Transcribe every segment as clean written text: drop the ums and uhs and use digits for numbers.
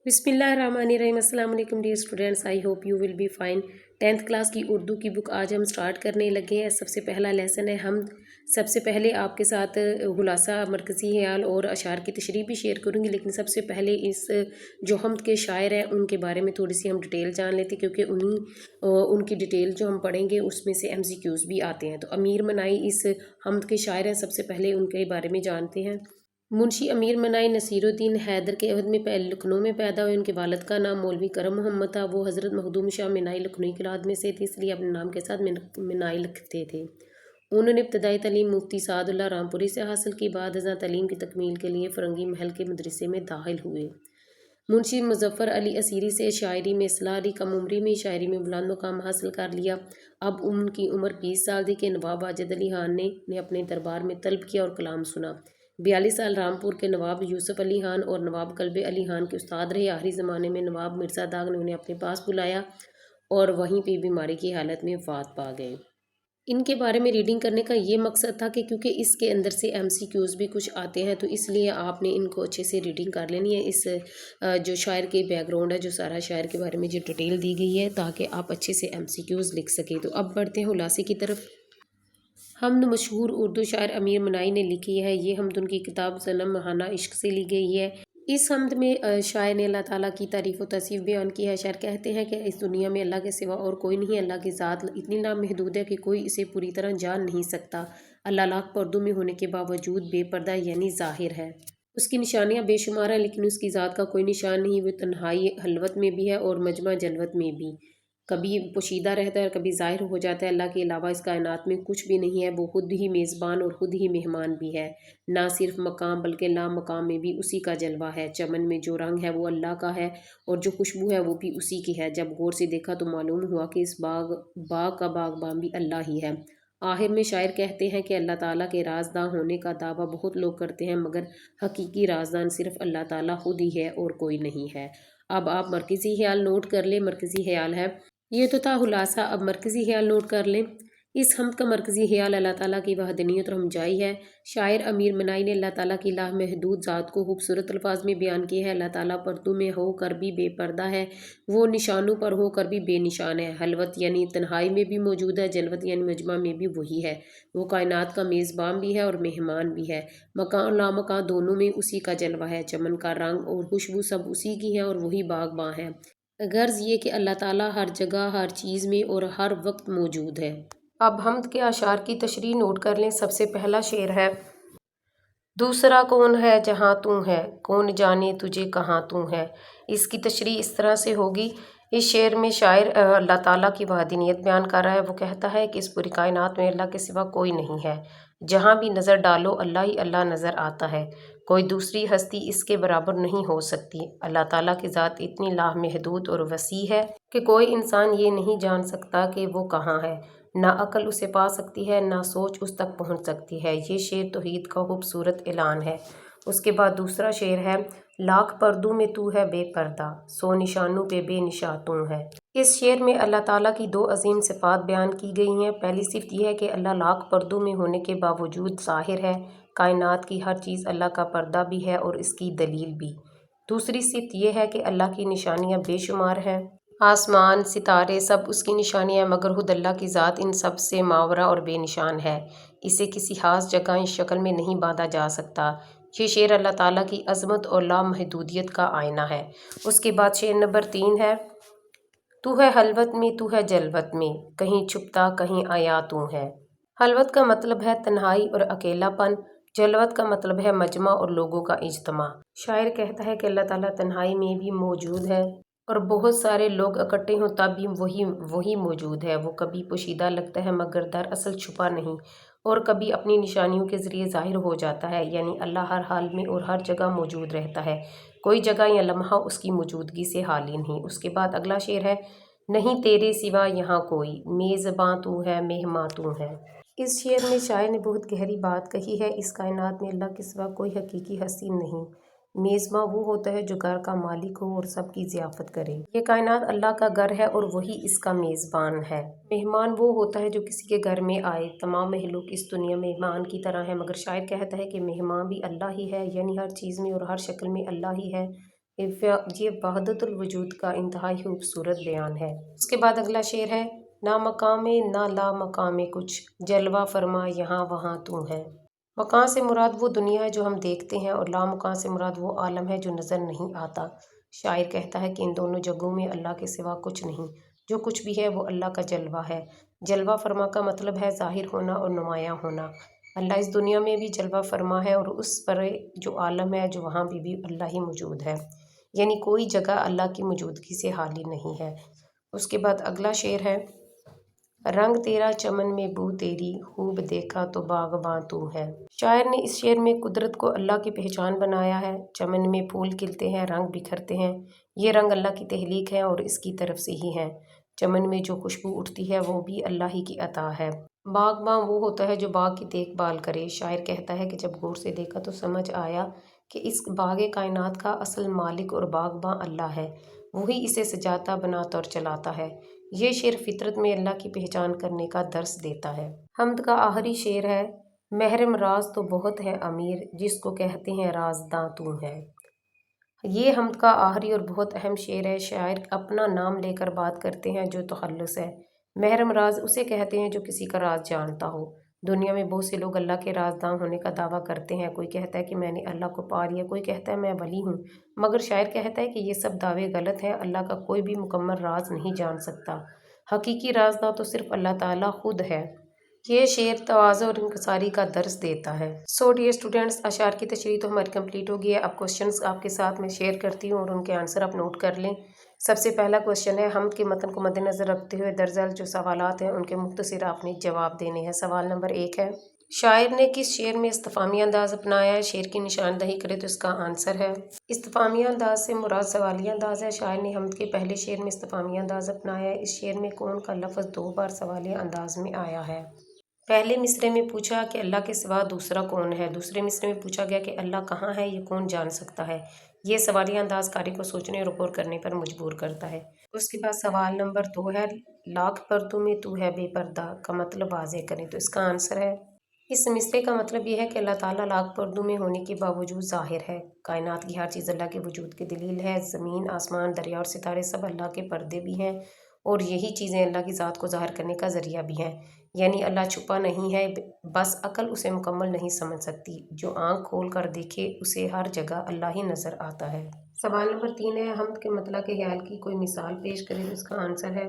बिस्मिल्लाहिर्रहमानिर्रहीम। अस्सलाम वालेकुम dear students, I hope you will be fine. 10th class की उर्दू की बुक आज हम स्टार्ट करने लगे हैं। सबसे पहला लेसन है हम। सबसे पहले आपके साथ खुलासा मरकज़ी ख्याल और अशार की तशरीह भी शेयर करूँगी, लेकिन सबसे पहले इस जो हमद के शायर हैं उनके बारे में थोड़ी सी हम डिटेल जान लेते, क्योंकि उनकी डिटेल जो हम पढ़ेंगे उसमें से MCQs भी आते हैं। तो अमीर मनाई इस हमद के शायर हैं। सबसे पहले उनके बारे में जानते हैं। मुंशी अमीर मनाई नसीरुद्दीन हैदर के अहद में लखनऊ में पैदा हुए। उनके वालिद का नाम मौलवी करम मोहम्मद था। वो हज़रत मखदूम शाह मिनाई लखनऊ की औलाद में से थे, इसलिए अपने नाम के साथ मिनाई लिखते थे। उन्होंने इब्तदाई तालीम मुफ्ती सादुल्लाह रामपुरी से हासिल की। बाद अज़ां तालीम की तकमील के लिए फ़रंगी महल के मदरसे में दाखिल हुए। मुंशी मुज़फ़्फ़र अली असीरी से शायरी में इस्लाह ली। कम उम्री में शायरी में बुलंद मुकाम हासिल कर लिया। अब उनकी उम्र 20 साल थी कि नवाब वाजिद अली खान ने अपने दरबार में तलब किया और कलाम सुना। 42 साल रामपुर के नवाब यूसुफ अली खान और नवाब कल्बे अली खान के उस्ताद रहे। आखिरी ज़माने में नवाब मिर्ज़ा दाग ने उन्हें अपने पास बुलाया और वहीं पे बीमारी की हालत में वफ़ात पा गए। इनके बारे में रीडिंग करने का ये मकसद था कि क्योंकि इसके अंदर से MCQs भी कुछ आते हैं, तो इसलिए आपने इनको अच्छे से रीडिंग कर लेनी है। इस जो शायर के बैकग्राउंड है, जो सारा शायर के बारे में जो डिटेल दी गई है, ताकि आप अच्छे से MCQs लिख सकें। तो अब बढ़ते हैं खुलासे की तरफ। हमद मशहूर उर्दू शायर अमीर मनाई ने लिखी है। ये हमद उनकी किताब सनम महाना इश्क से ली गई है। इस हमद में शायर ने अल्लाह ताला की तारीफ़ व तौसीफ़ बयान की है। शायर कहते हैं कि इस दुनिया में अल्लाह के सिवा और कोई नहीं। अल्लाह की ज़ात इतनी लामहदूद है कि कोई इसे पूरी तरह जान नहीं सकता। अल्लाह लाख पर्दों में होने के बावजूद बेपर्दा यानी ज़ाहिर है। उसकी निशानियाँ बेशुमार हैं, लेकिन उसकी ज़ात का कोई निशान नहीं। वो तन्हाई हलवत में भी है और मजमा जलवत में भी। कभी पोशीदा रहता है और कभी ज़ाहिर हो जाता है। अल्लाह के अलावा इस कायनात में कुछ भी नहीं है। वो खुद ही मेज़बान और ख़ुद ही मेहमान भी है। ना सिर्फ मकाम बल्कि ला मकाम में भी उसी का जलवा है। चमन में जो रंग है वो अल्लाह का है और जो खुशबू है वो भी उसी की है। जब गौर से देखा तो मालूम हुआ कि इस बाग का बागबान भी अल्लाह ही है। आखिर में शायर कहते हैं कि अल्लाह ताला के राजदां होने का दावा बहुत लोग करते हैं, मगर हकीकी राजदान सिर्फ अल्लाह ताला खुद ही है और कोई नहीं है। अब आप मरकज़ी ख्याल नोट कर लें। मरकज़ी ख्याल है, ये तो था खुलासा। अब मरकज़ी ख्याल नोट कर लें। इस हमद का मरकज़ी ख्याल अल्लाह ताला की वहदनियत और हमजाई है। शायर अमीर मनाई ने अल्लाह ताला की लामहदूद ज़ात को खूबसूरत अल्फाज में बयान किया है। अल्लाह ताला पर्दों में हो कर भी बेपर्दा है, वो निशानों पर हो कर भी बेनिशान है। हलवत यानी तन्हाई में भी मौजूद है, जलवत यानी मजमा में भी वही है। वो कायनात का मेज़बान भी है और मेहमान भी है। मकान लामकान दोनों में उसी का जलवा है। चमन का रंग और खुशबू सब उसी की है और वही बागबां है। गर्ज ये कि अल्लाह ताला हर जगह हर चीज़ में और हर वक्त मौजूद है। अब हमद के अशार की तशरीह नोट कर लें। सबसे पहला शेर है, दूसरा कौन है जहाँ तू है, कौन जाने तुझे कहाँ तू है। इसकी तशरीह इस तरह से होगी। इस शेर में शायर अल्लाह ताला की वहदनियत बयान कर रहा है। वो कहता है कि इस पूरी कायनात में अल्लाह के सिवा कोई नहीं है। जहाँ भी नज़र डालो अल्लाह ही अल्लाह नज़र आता है। कोई दूसरी हस्ती इसके बराबर नहीं हो सकती। अल्लाह ताला की ज़ात इतनी लामहदूद और वसी है कि कोई इंसान ये नहीं जान सकता कि वो कहाँ है। ना अक्ल उसे पा सकती है, ना सोच उस तक पहुँच सकती है। ये शेर तौहीद का खूबसूरत ऐलान है। उसके बाद दूसरा शेर है, लाख पर्दों में तू है बेपर्दा, सौ निशानों पे बेनिशा तू है। इस शेर में अल्लाह ताला की दो अजीम सिफ़ात बयान की गई हैं। पहली सिफ़त यह है कि अल्लाह लाख पर्दों में होने के बावजूद ज़ाहिर है। कायनात की हर चीज़ अल्लाह का पर्दा भी है और इसकी दलील भी। दूसरी सिफ़त यह है कि अल्लाह की निशानियाँ बेशुमार हैं। आसमान सितारे सब उसकी निशानियाँ, मगर खुद अल्लाह की ज़ात इन सब से मावरा और बेनिशान है। इसे किसी खास जगह इस शक्ल में नहीं बांधा जा सकता। ये शेर अल्लाह ताला की अज़मत और लामहदूदियत का आईना है। उसके बाद शेर नंबर 3 है, तू है हलवत में तू है जलवत में, कहीं छुपता कहीं आया तू है। हलवत का मतलब है तन्हाई और अकेलापन। जलवत का मतलब है मजमा और लोगों का इज्तमा। शायर कहता है कि अल्लाह ताला तन्हाई में भी मौजूद है और बहुत सारे लोग इकट्ठे हों तब भी वही मौजूद है। वो कभी पोशीदा लगता है मगर दरअसल छुपा नहीं, और कभी अपनी निशानियों के ज़रिए ज़ाहिर हो जाता है। यानी अल्लाह हर हाल में और हर जगह मौजूद रहता है। कोई जगह या लम्हा उसकी मौजूदगी से खाली नहीं। उसके बाद अगला शेर है, नहीं तेरे सिवा यहाँ कोई, मेज़बां तू है मेहमां तू है। इस शेर में शायर ने बहुत गहरी बात कही है। इस कायनात में अल्लाह के सिवा कोई हकीकी हस्ती नहीं। मेज़बां वो होता है जो घर का मालिक हो और सबकी ज़ियाफ़त करे। ये कायनात अल्लाह का घर है और वही इसका मेज़बान है। मेहमान वो होता है जो किसी के घर में आए। तमाम महलूक इस दुनिया में मेहमान की तरह है, मगर शायर कहता है कि मेहमान भी अल्लाह ही है। यानी हर चीज़ में और हर शक्ल में अल्लाह ही है। یہ وحدت الوجود کا انتہائی خوبصورت بیان ہے۔ اس کے بعد اگلا شعر ہے، نہ مقام نہ لا مقام کچھ، جلوہ فرما یہاں وہاں تو ہے۔ مکان سے مراد وہ دنیا ہے جو ہم دیکھتے ہیں، اور لا مکان سے مراد وہ عالم ہے جو نظر نہیں آتا۔ شاعر کہتا ہے کہ ان دونوں جگہوں میں اللہ کے سوا کچھ نہیں، جو کچھ بھی ہے وہ اللہ کا جلوہ ہے۔ جلوہ فرما کا مطلب ہے ظاہر ہونا اور نمایاں ہونا۔ اللہ اس دنیا میں بھی جلوہ فرما ہے، اور اس پر جو عالم ہے جو وہاں بھی اللہ ہی موجود ہے، یعنی کوئی جگہ اللہ کی موجودگی سے خالی نہیں ہے۔ اس کے بعد اگلا شعر ہے، رنگ تیرا چمن میں بو تیری، خوب دیکھا تو باغباں تو ہے۔ شاعر نے اس شعر میں قدرت کو اللہ کی پہچان بنایا ہے۔ چمن میں پھول کھلتے ہیں، رنگ بکھرتے ہیں، یہ رنگ اللہ کی تخلیق ہے اور اس کی طرف سے ہی ہیں۔ چمن میں جو خوشبو اٹھتی ہے وہ بھی اللہ ہی کی عطا ہے۔ باغباں وہ ہوتا ہے جو باغ کی دیکھ بھال کرے۔ شاعر کہتا ہے کہ جب غور سے دیکھا تو سمجھ آیا کہ اس باغ کائنات کا اصل مالک اور باغباں اللہ ہے، وہی اسے سجاتا، بناتا اور چلاتا ہے۔ یہ شعر فطرت میں اللہ کی پہچان کرنے کا درس دیتا ہے۔ حمد کا آخری شعر ہے، محرم راز تو بہت ہے امیر، جس کو کہتے ہیں رازداں تو ہے۔ یہ حمد کا آخری اور بہت اہم شعر ہے۔ شاعر اپنا نام لے کر بات کرتے ہیں جو تخلص ہے۔ محرم راز اسے کہتے ہیں جو کسی کا راز جانتا ہو۔ دنیا میں بہت سے لوگ اللہ کے رازداں ہونے کا دعویٰ کرتے ہیں۔ کوئی کہتا ہے کہ میں نے اللہ کو پا لیا، کوئی کہتا ہے میں ولی ہوں، مگر شاعر کہتا ہے کہ یہ سب دعوے غلط ہیں۔ اللہ کا کوئی بھی مکمل راز نہیں جان سکتا۔ حقیقی رازداں تو صرف اللہ تعالیٰ خود ہے۔ یہ شعر تواضع اور انکساری کا درس دیتا ہے۔ ڈیئر اسٹوڈینٹس، اشعار کی تشریح تو ہماری کمپلیٹ ہو گئی ہے۔ اب کوشچنس آپ کے ساتھ میں شیئر کرتی ہوں اور ان کے آنسر آپ نوٹ کر لیں۔ سب سے پہلا کوشچن ہے، حمد کے متن کو مد نظر رکھتے ہوئے درج ذیل جو سوالات ہیں ان کے مختصر آپ نے جواب دینے ہیں۔ سوال نمبر 1 ہے، شاعر نے کس شعر میں استفہامی انداز اپنایا ہے؟ شعر کی نشاندہی کرے تو اس کا آنسر ہے، استفہامی انداز سے مراد سوالیہ انداز ہے۔ شاعر نے حمد کے پہلے شعر میں استفہامی انداز اپنایا ہے۔ اس شعر میں کون کا لفظ 2 بار سوالیہ انداز میں آیا ہے؟ پہلے مصرعے میں پوچھا کہ اللہ کے سوا دوسرا کون ہے، دوسرے مصرعے میں پوچھا گیا کہ اللہ کہاں ہے، یہ کون جان سکتا ہے۔ یہ سوالیہ انداز قاری کو سوچنے اور غور کرنے پر مجبور کرتا ہے۔ اس کے بعد سوال نمبر 2 ہے، لاکھ پردوں میں تو ہے بے پردہ کا مطلب واضح کریں تو اس کا آنسر ہے، اس مصرعے کا مطلب یہ ہے کہ اللہ تعالیٰ لاکھ پردوں میں ہونے کے باوجود ظاہر ہے۔ کائنات کی ہر چیز اللہ کے وجود کی دلیل ہے۔ زمین، آسمان، دریا اور ستارے سب اللہ کے پردے بھی ہیں، اور یہی چیزیں اللہ کی ذات کو ظاہر کرنے کا ذریعہ بھی ہیں۔ یعنی اللہ چھپا نہیں ہے، بس عقل اسے مکمل نہیں سمجھ سکتی۔ جو آنکھ کھول کر دیکھے اسے ہر جگہ اللہ ہی نظر آتا ہے۔ سوال نمبر 3 ہے، حمد کے مطلع کے خیال کی کوئی مثال پیش کرے تو اس کا آنسر ہے،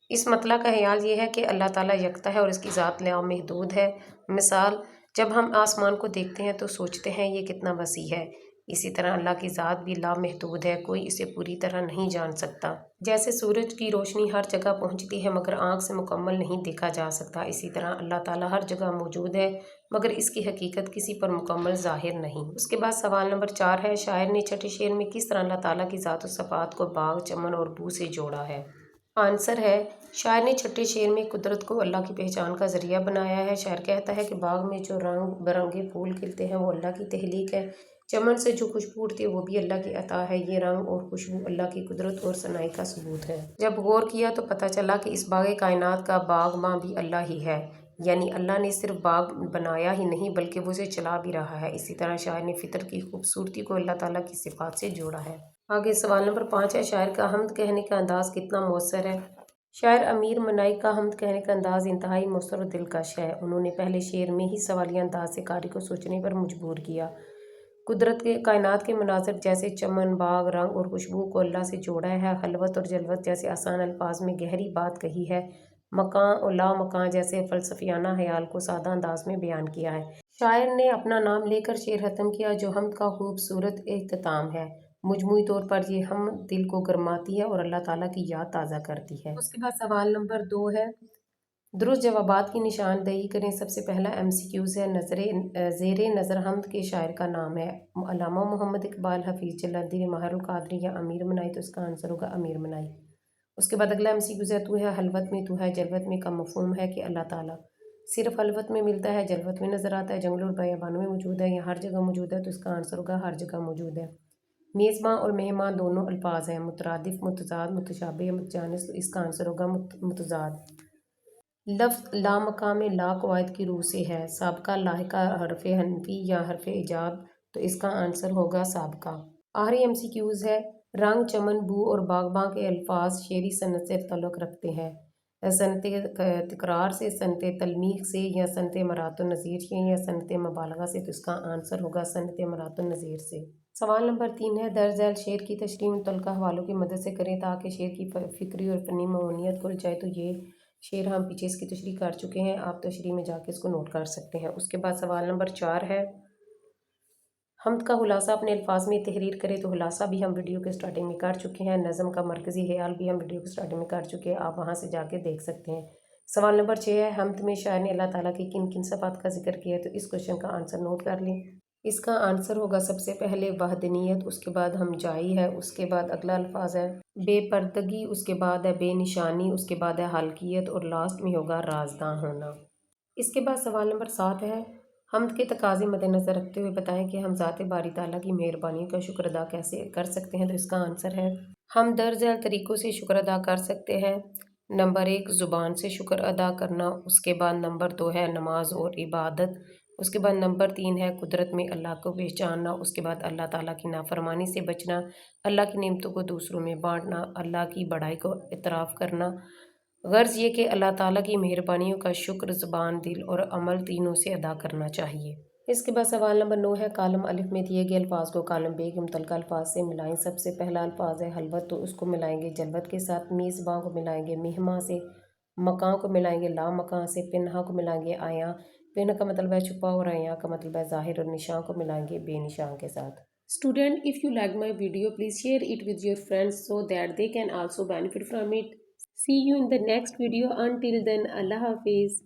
اس مطلع کا خیال یہ ہے کہ اللہ تعالیٰ یکتا ہے اور اس کی ذات لامحدود ہے۔ مثال، جب ہم آسمان کو دیکھتے ہیں تو سوچتے ہیں یہ کتنا وسیع ہے، اسی طرح اللہ کی ذات بھی لامحدود ہے، کوئی اسے پوری طرح نہیں جان سکتا۔ جیسے سورج کی روشنی ہر جگہ پہنچتی ہے مگر آنکھ سے مکمل نہیں دیکھا جا سکتا، اسی طرح اللہ تعالیٰ ہر جگہ موجود ہے مگر اس کی حقیقت کسی پر مکمل ظاہر نہیں۔ اس کے بعد سوال نمبر 4 ہے، شاعر نے چھٹے شعر میں کس طرح اللہ تعالیٰ کی ذات و صفات کو باغ، چمن اور بو سے جوڑا ہے؟ آنسر ہے، شاعر نے چھٹے شعر میں قدرت کو اللہ کی پہچان کا ذریعہ بنایا ہے۔ شاعر کہتا ہے کہ باغ میں جو رنگ برنگے پھول کھلتے ہیں وہ اللہ کی تخلیق ہے، چمن سے جو خوشبو اٹھتی ہے وہ بھی اللہ کی عطا ہے، یہ رنگ اور خوشبو اللہ کی قدرت اور ثنائی کا ثبوت ہے۔ جب غور کیا تو پتہ چلا کہ اس باغ کائنات کا باغباں بھی اللہ ہی ہے، یعنی اللہ نے صرف باغ بنایا ہی نہیں بلکہ وہ اسے چلا بھی رہا ہے۔ اسی طرح شاعر نے فطرت کی خوبصورتی کو اللہ تعالیٰ کی صفات سے جوڑا ہے۔ آگے سوال نمبر 5 ہے، شاعر کا حمد کہنے کا انداز کتنا مؤثر ہے؟ شاعر امیر منائی کا حمد کہنے کا انداز انتہائی مؤثر اور دلکش ہے۔ انہوں نے پہلے شعر میں ہی سوالیہ انداز سے قاری کو سوچنے پر مجبور کیا۔ قدرت کے کائنات کے مناظر جیسے چمن، باغ، رنگ اور خوشبو کو اللہ سے جوڑا ہے۔ خلوت اور جلوت جیسے آسان الفاظ میں گہری بات کہی ہے۔ مکان اور لا مکان جیسے فلسفیانہ خیال کو سادہ انداز میں بیان کیا ہے۔ شاعر نے اپنا نام لے کر شعر ختم کیا جو حمد کا خوبصورت اختتام ہے۔ مجموعی طور پر یہ حمد دل کو گرماتی ہے اور اللہ تعالیٰ کی یاد تازہ کرتی ہے۔ اس کے بعد سوال نمبر 2 ہے، درست جوابات کی نشاندہی کریں۔ سب سے پہلا MCQs ہے، زیر نظر حمد کے شاعر کا نام ہے، علامہ محمد اقبال، حفیظ جلندی، ماہر القادری یا امیر منائی، تو اس کا آنسر ہوگا امیر منائی۔ اس کے بعد اگلا MCQs ہے، تو ہے خلوت میں، تو ہے جلوت میں کا مفہوم ہے کہ اللہ تعالیٰ صرف خلوت میں ملتا ہے، جلوت میں نظر آتا ہے، جنگلوں اور بیابانوں میں موجود ہے یا ہر جگہ موجود ہے، تو اس کا آنسر ہوگا ہر جگہ موجود ہے۔ میزباں اور مہمان دونوں الفاظ ہیں، مترادف، متضاد، متشابہ، متجانس، تو اس کا آنسر ہوگا متضاد۔ لفظ لامقام لا قواعد کی روح سے ہے، سابقہ لاحقہ حرف نفی یا حرف ایجاب، تو اس کا آنسر ہوگا سابقہ۔ आखिरी MCQs है, रंग, चमन, बू और बागबां के अल्फाज शेरी सनत से ताल्लुक़ रखते हैं। सनत तकरार से, सनत तलमीह से या सनत मरातुन नज़ीर से या सनत मुबालगा से, तो इसका आंसर होगा सनत मरातुन नज़ीर से। सवाल नंबर 3 है, दर्ज झैल शेर की तशरीह मुतल्लिक़ा हवालों की मदद से करें ताकि शेर की फ़िक्री और फ़नी मौनियत खुल जाए। तो ये शेर हम पीछे इसकी तशरीह कर चुके हैं, आप तशरीह में जाके इसको नोट कर सकते हैं। उसके बाद सवाल नंबर 4 है, हमद का खुलासा अपने अल्फाज में तहरीर करें। तो खुलासा भी हम वीडियो के स्टार्टिंग में कर चुके हैं, नज़म का मरकज़ी ख्याल भी हम वीडियो के स्टार्टिंग में कर चुके हैं, आप वहाँ से जाके देख सकते हैं। सवाल नंबर 6 है, हमद में शायर ने अल्लाह ताला की किन किन सिफ़ात का जिक्र किया है। तो इस क्वेश्चन का आंसर नोट कर लें। इसका आंसर होगा सबसे पहले वहदनीयत, उसके बाद हमजाई है, उसके बाद अगला अल्फाज है बेपर्दगी, उसके बाद है बेनिशानी, उसके बाद है हल्कियत और लास्ट में होगा राजदां होना। इसके बाद सवाल नंबर 7 है, हमद के तकाज़े मद्देनज़र रखते हुए बताएं कि हम ज़ात बारी ताला की मेहरबानी का शुक्र अदा कैसे कर सकते हैं। तो इसका आंसर है, हम दर्ज झैल तरीक़ों से शुक्र अदा कर सकते हैं। नंबर 1 ज़ुबान से शुक्र अदा करना, उसके बाद नंबर 2 है नमाज और इबादत, उसके बाद नंबर 3 है कुदरत में अल्लाह को पहचानना, उसके बाद अल्लाह ताला की नाफरमानी से बचना, अल्लाह की नेमतों को दूसरों में बांटना, अल्लाह की बड़ाई को इतराफ़ करना। गर्ज़ ये कि अल्लाह ताला की मेहरबानियों का शुक्र ज़ुबान, दिल और अमल तीनों से अदा करना चाहिए। इसके बाद सवाल नंबर 9 है, कालम अलिफ में दिए गए अल्फाज को कालम बे के मुतल्लिक़ा अल्फाज से मिलाएं। सबसे पहला अल्फाज है हलवत, तो उसको मिलाएंगे जलवत के साथ। मीज़बां को मिलाएंगे मिहमा से। मकां को मिलाएंगे ला मकां से। पिन्हा को मिलाएंगे आया। पिन्ह का मतलब है छुपा और आया का मतलब है ज़ाहिर, और निशान को मिलाएंगे बेनिशान के साथ। Student, if you like my video, please share it with your friends so that they can also benefit from it. See you in the next video. Until then, Allah Hafiz.